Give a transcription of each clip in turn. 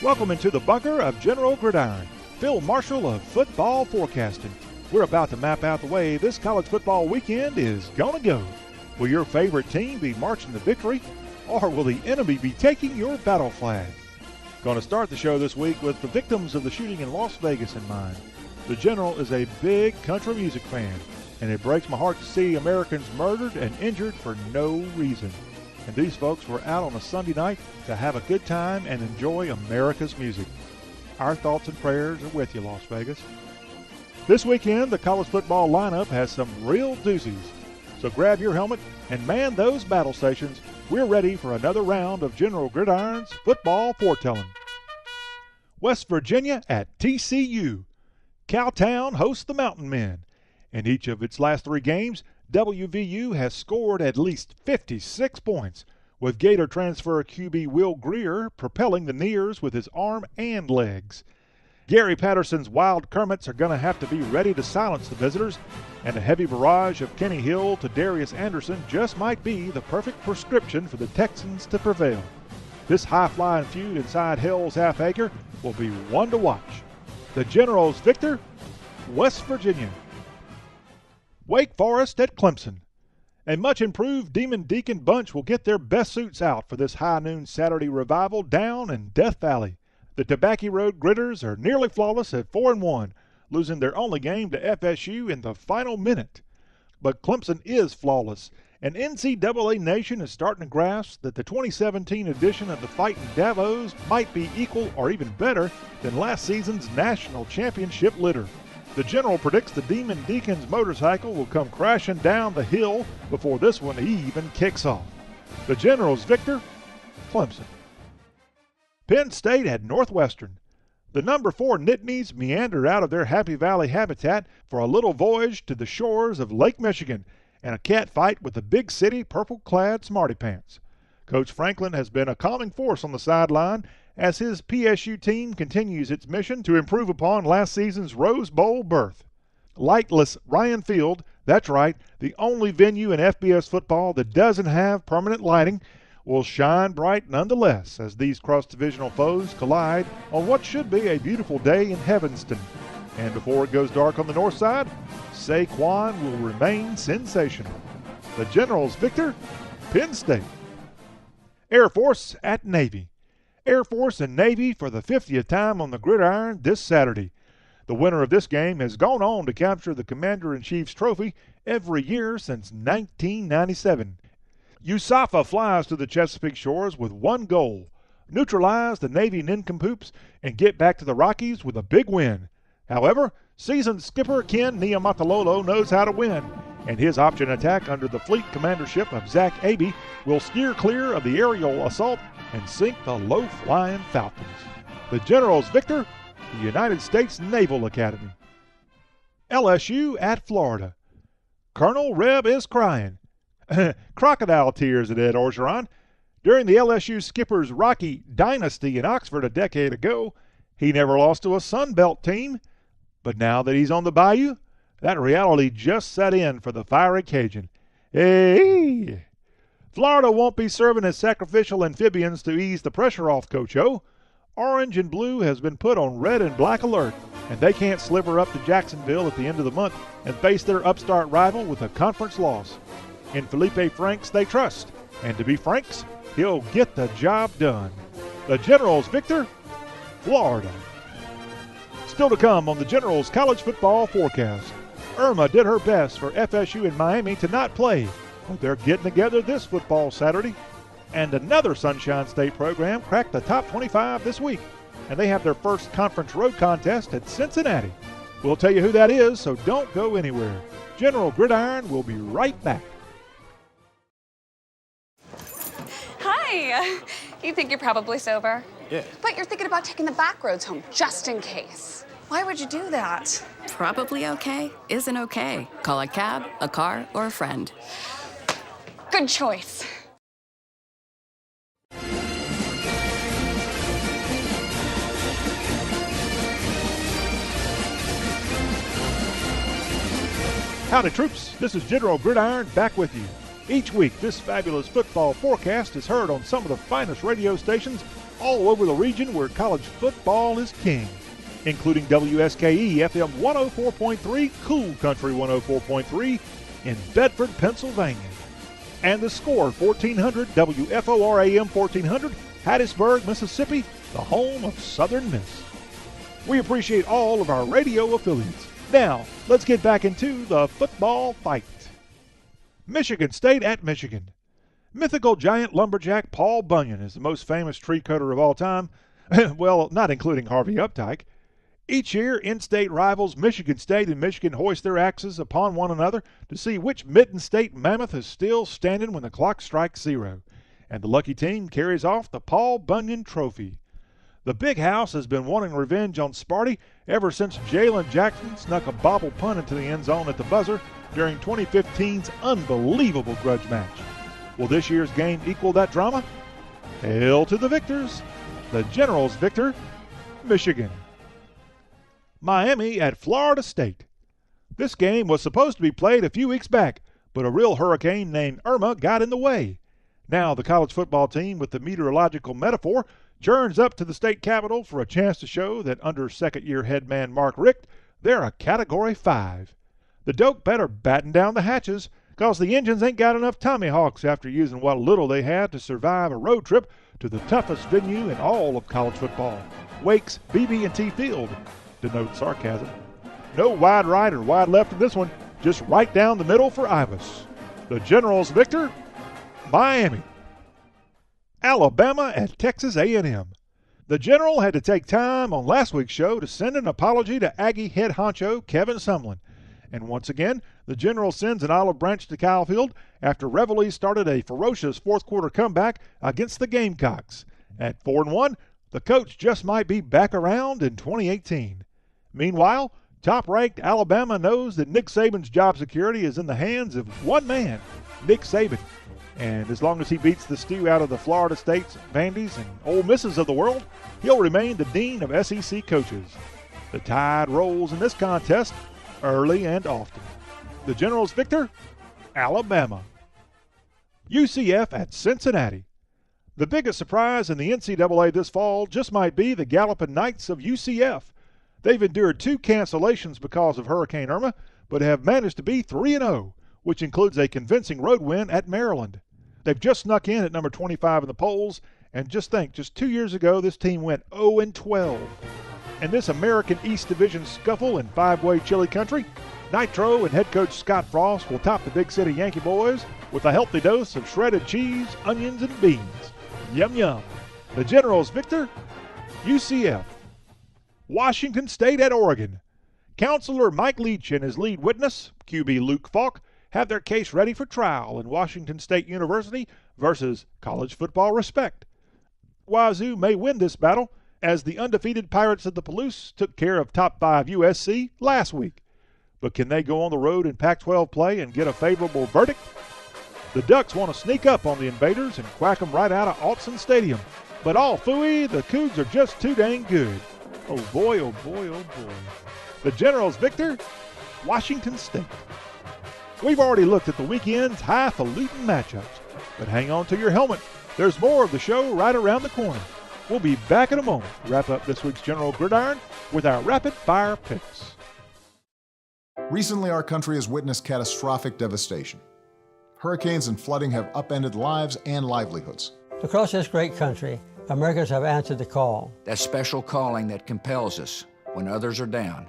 Welcome into the bunker of General Gridiron, Phil Marshall of football forecasting. We're about to map out the way this college football weekend is gonna go. Will your favorite team be marching to victory, or will the enemy be taking your battle flag? Going to start the show this week with the victims of the shooting in Las Vegas in mind. The General is a big country music fan, and it breaks my heart to see Americans murdered and injured for no reason. And these folks were out on a Sunday night to have a good time and enjoy America's music. Our thoughts and prayers are with you, Las Vegas. This weekend, the college football lineup has some real doozies. So grab your helmet and man those battle stations. We're ready for another round of General Gridiron's football foretelling. West Virginia at TCU. Cowtown hosts the Mountain Men. In each of its last three games, WVU has scored at least 56 points, with Gator transfer QB Will Greer propelling the Nears with his arm and legs. Gary Patterson's Wild Kermits are going to have to be ready to silence the visitors, and a heavy barrage of Kenny Hill to Darius Anderson just might be the perfect prescription for the Texans to prevail. This high-flying feud inside Hell's Half Acre will be one to watch. The Generals victor, West Virginia. Wake Forest at Clemson. A much-improved Demon Deacon bunch will get their best suits out for this high-noon Saturday revival down in Death Valley. The Tobacco Road Gritters are nearly flawless at 4-1, losing their only game to FSU in the final minute. But Clemson is flawless, and NCAA Nation is starting to grasp that the 2017 edition of the Fightin' Davos might be equal or even better than last season's national championship litter. The General predicts the Demon Deacon's motorcycle will come crashing down the hill before this one even kicks off. The General's victor, Clemson. Penn State at Northwestern. The number 4 Nittanies meander out of their Happy Valley habitat for a little voyage to the shores of Lake Michigan and a cat fight with the big city purple-clad smarty pants. Coach Franklin has been a calming force on the sideline as his PSU team continues its mission to improve upon last season's Rose Bowl berth. Lightless Ryan Field, that's right, the only venue in FBS football that doesn't have permanent lighting, will shine bright nonetheless as these cross-divisional foes collide on what should be a beautiful day in Heavenston. And before it goes dark on the north side, Saquon will remain sensational. The Generals victor, Penn State. Air Force at Navy. Air Force and Navy for the 50th time on the gridiron this Saturday. The winner of this game has gone on to capture the Commander-in-Chief's trophy every year since 1997. USAFA flies to the Chesapeake shores with one goal: neutralize the Navy nincompoops and get back to the Rockies with a big win. However, seasoned skipper Ken Niumatalolo knows how to win, and his option attack under the fleet commandership of Zach Abey will steer clear of the aerial assault and sink the low-flying Falcons. The Generals victor, the United States Naval Academy. LSU at Florida. Colonel Reb is crying. Crocodile tears at Ed Orgeron. During the LSU skipper's rocky dynasty in Oxford a decade ago, he never lost to a Sun Belt team. But now that he's on the Bayou, that reality just set in for the fiery Cajun. Hey! Florida won't be serving as sacrificial amphibians to ease the pressure off Coach O. Orange and blue has been put on red and black alert, and they can't sliver up to Jacksonville at the end of the month and face their upstart rival with a conference loss. In Felipe Franks they trust, and to be Franks, he'll get the job done. The Generals victor, Florida. Still to come on the Generals college football forecast. Irma did her best for FSU and Miami to not play, but they're getting together this football Saturday. And another Sunshine State program cracked the top 25 this week, and they have their first conference road contest at Cincinnati. We'll tell you who that is, so don't go anywhere. General Gridiron will be right back. Hi. You think you're probably sober? Yeah. But you're thinking about taking the back roads home just in case. Why would you do that? Probably okay isn't okay. Call a cab, a car, or a friend. Good choice. Howdy, troops. This is General Gridiron back with you. Each week, this fabulous football forecast is heard on some of the finest radio stations all over the region where college football is king, including WSKE FM 104.3, Cool Country 104.3 in Bedford, Pennsylvania. And the Score 1400, WFOR AM 1400, Hattiesburg, Mississippi, the home of Southern Miss. We appreciate all of our radio affiliates. Now, let's get back into the football fight. Michigan State at Michigan. Mythical giant lumberjack Paul Bunyan is the most famous tree cutter of all time. Well, not including Harvey Updike. Each year, in-state rivals Michigan State and Michigan hoist their axes upon one another to see which Mid-State mammoth is still standing when the clock strikes 0. And the lucky team carries off the Paul Bunyan Trophy. The Big House has been wanting revenge on Sparty ever since Jalen Jackson snuck a bobble punt into the end zone at the buzzer during 2015's unbelievable grudge match. Will this year's game equal that drama? Hail to the victors. The Generals victor, Michigan. Miami at Florida State. This game was supposed to be played a few weeks back, but a real hurricane named Irma got in the way. Now the college football team, with the meteorological metaphor, churns up to the state capitol for a chance to show that under second-year head man Mark Richt, they're a Category 5. The dope better batten down the hatches, cause the engines ain't got enough Tommy Hawks after using what little they had to survive a road trip to the toughest venue in all of college football, Wake's BB&T Field. Denote sarcasm. No wide right or wide left in this one, just right down the middle for Ibis. The Generals victor, Miami. Alabama at Texas A&M. The General had to take time on last week's show to send an apology to Aggie head honcho Kevin Sumlin. And once again, the General sends an olive branch to Kyle Field after Reveille started a ferocious fourth-quarter comeback against the Gamecocks. At 4-1, the coach just might be back around in 2018. Meanwhile, top-ranked Alabama knows that Nick Saban's job security is in the hands of one man, Nick Saban. And as long as he beats the stew out of the Florida States, Vandy's, and Ole Misses of the world, he'll remain the dean of SEC coaches. The tide rolls in this contest early and often. The Generals victor, Alabama. UCF at Cincinnati. The biggest surprise in the NCAA this fall just might be the Galloping Knights of UCF. They've endured 2 cancellations because of Hurricane Irma, but have managed to be 3-0, which includes a convincing road win at Maryland. They've just snuck in at number 25 in the polls, and just 2 years ago this team went 0-12. In this American East Division scuffle in 5-way chili country, Nitro and head coach Scott Frost will top the Big City Yankee boys with a healthy dose of shredded cheese, onions, and beans. Yum yum. The Generals victor, UCF. Washington State at Oregon. Counselor Mike Leach and his lead witness, QB Luke Falk, have their case ready for trial in Washington State University versus College Football Respect. Wazoo may win this battle, as the undefeated Pirates of the Palouse took care of top 5 USC last week. But can they go on the road in Pac-12 play and get a favorable verdict? The Ducks want to sneak up on the Invaders and quack them right out of Autzen Stadium. But all phooey, the Cougs are just too dang good. Oh boy, oh boy, oh boy. The Generals victor, Washington State. We've already looked at the weekend's highfalutin matchups, but hang on to your helmet. There's more of the show right around the corner. We'll be back in a moment to wrap up this week's General Gridiron with our rapid-fire picks. Recently, our country has witnessed catastrophic devastation. Hurricanes and flooding have upended lives and livelihoods. Across this great country, Americans have answered the call. That special calling that compels us, when others are down,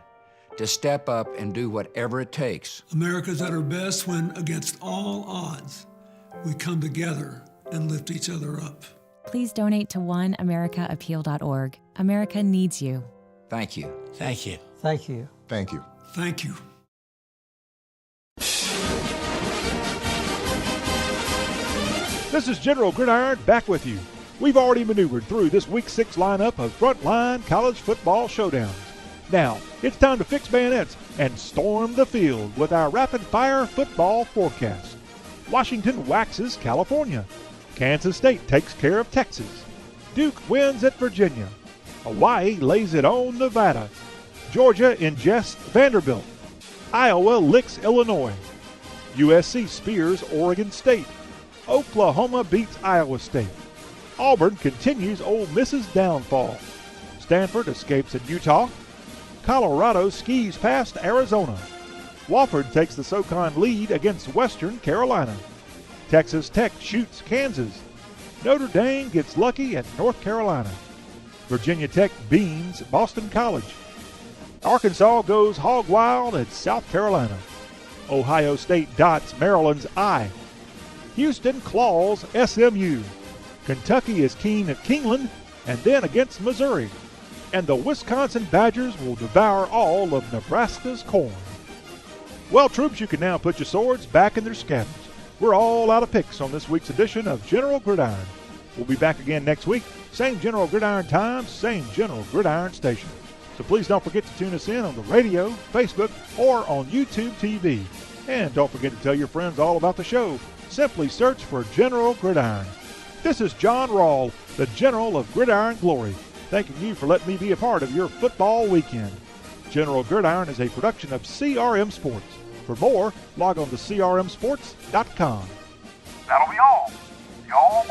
to step up and do whatever it takes. America's at her best when, against all odds, we come together and lift each other up. Please donate to oneamericaappeal.org. America needs you. Thank you. Thank you. Thank you. Thank you. Thank you. This is General Gridiron back with you. We've already maneuvered through this Week 6 lineup of frontline college football showdowns. Now, it's time to fix bayonets and storm the field with our rapid-fire football forecast. Washington waxes California. Kansas State takes care of Texas. Duke wins at Virginia. Hawaii lays it on Nevada. Georgia ingests Vanderbilt. Iowa licks Illinois. USC spears Oregon State. Oklahoma beats Iowa State. Auburn continues Ole Miss's downfall. Stanford escapes in Utah. Colorado skis past Arizona. Wofford takes the SoCon lead against Western Carolina. Texas Tech shoots Kansas. Notre Dame gets lucky at North Carolina. Virginia Tech beans Boston College. Arkansas goes hog wild at South Carolina. Ohio State dots Maryland's eye. Houston claws SMU. Kentucky is keen at Keeneland and then against Missouri. And the Wisconsin Badgers will devour all of Nebraska's corn. Well, troops, you can now put your swords back in their scabbards. We're all out of picks on this week's edition of General Gridiron. We'll be back again next week. Same General Gridiron time, same General Gridiron station. So please don't forget to tune us in on the radio, Facebook, or on YouTube TV. And don't forget to tell your friends all about the show. Simply search for General Gridiron. This is John Rawl, the General of Gridiron Glory, thanking you for letting me be a part of your football weekend. General Gridiron is a production of CRM Sports. For more, log on to crmsports.com. That'll be all. Y'all.